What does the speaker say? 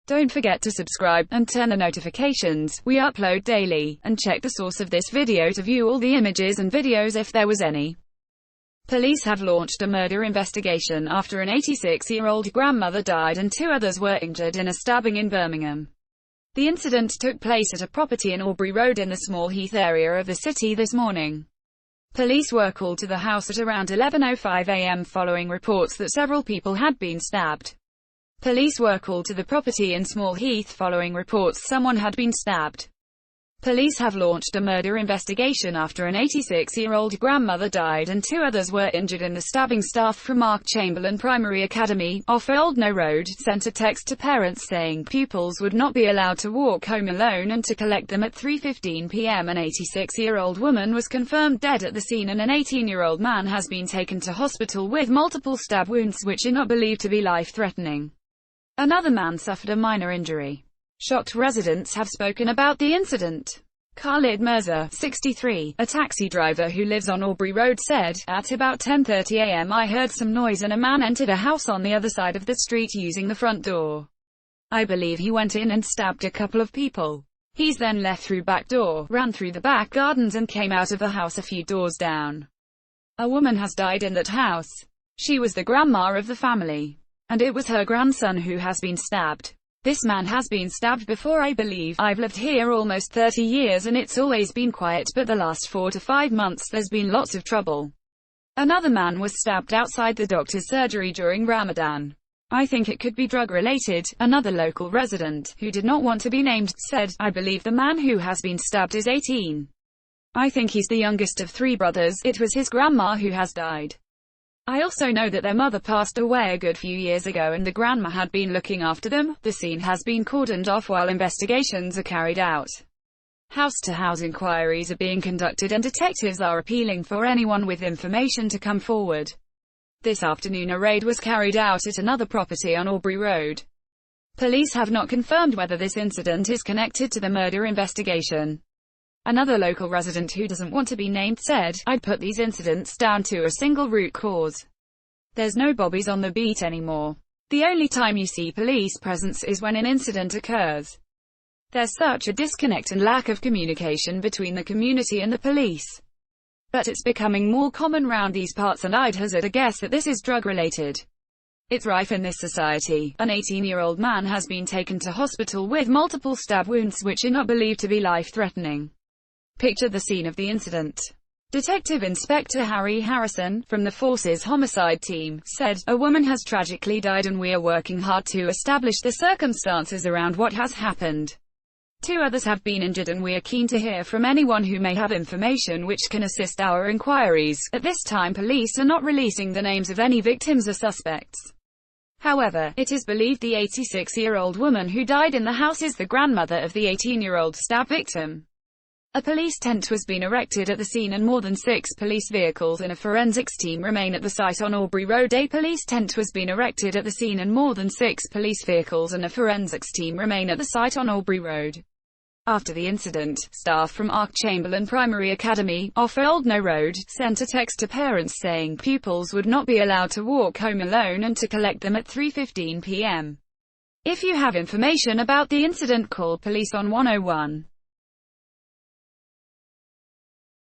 Don't forget to subscribe, and turn the notifications. We upload daily, and check the source of this video to view all the images and videos if there was any. Police have launched a murder investigation after an 86-year-old grandmother died and 2 others were injured in a stabbing in Birmingham. The incident took place at a property in Aubrey Road in the Small Heath area of the city this morning. Police were called to the house at around 11:05 a.m. following reports that several people had been stabbed. Police were called to the property in Small Heath following reports someone had been stabbed. Police have launched a murder investigation after an 86-year-old grandmother died and 2 others were injured in the stabbing. Staff from Chamberlain Primary Academy, off Aubrey Road, sent a text to parents saying pupils would not be allowed to walk home alone and to collect them at 3:15 p.m. An 86-year-old woman was confirmed dead at the scene and an 18-year-old man has been taken to hospital with multiple stab wounds which are not believed to be life-threatening. Another man suffered a minor injury. Shocked residents have spoken about the incident. Khalid Mirza, 63, a taxi driver who lives on Aubrey Road said, "At about 10:30 a.m. I heard some noise and a man entered a house on the other side of the street using the front door. I believe he went in and stabbed a couple of people. He's then left through back door, ran through the back gardens and came out of the house a few doors down. A woman has died in that house. She was the grandma of the family. And it was her grandson who has been stabbed. This man has been stabbed before, I believe. I've lived here almost 30 years and it's always been quiet, but the last 4 to 5 months there's been lots of trouble." Another man was stabbed outside the doctor's surgery during Ramadan. "I think it could be drug-related," another local resident, who did not want to be named, said. "I believe the man who has been stabbed is 18. I think he's the youngest of 3 brothers. It was his grandma who has died. I also know that their mother passed away a good few years ago and the grandma had been looking after them." The scene has been cordoned off while investigations are carried out. House-to-house inquiries are being conducted and detectives are appealing for anyone with information to come forward. This afternoon a raid was carried out at another property on Aubrey Road. Police have not confirmed whether this incident is connected to the murder investigation. Another local resident who doesn't want to be named said, "I'd put these incidents down to a single root cause. There's no bobbies on the beat anymore. The only time you see police presence is when an incident occurs. There's such a disconnect and lack of communication between the community and the police. But it's becoming more common round these parts and I'd hazard a guess that this is drug-related. It's rife in this society." An 18-year-old man has been taken to hospital with multiple stab wounds which are not believed to be life-threatening. Picture the scene of the incident. Detective Inspector Harry Harrison, from the Force's homicide team, said, "A woman has tragically died and we are working hard to establish the circumstances around what has happened. 2 others have been injured and we are keen to hear from anyone who may have information which can assist our inquiries. At this time police are not releasing the names of any victims or suspects. However, it is believed the 86-year-old woman who died in the house is the grandmother of the 18-year-old stab victim." A police tent was being erected at the scene and more than 6 police vehicles and a forensics team remain at the site on Aubrey Road. A police tent was being erected at the scene and more than 6 police vehicles and a forensics team remain at the site on Aubrey Road. After the incident, staff from Chamberlain Primary Academy, off Aubrey Road, sent a text to parents saying pupils would not be allowed to walk home alone and to collect them at 3:15 p.m. If you have information about the incident, call police on 101.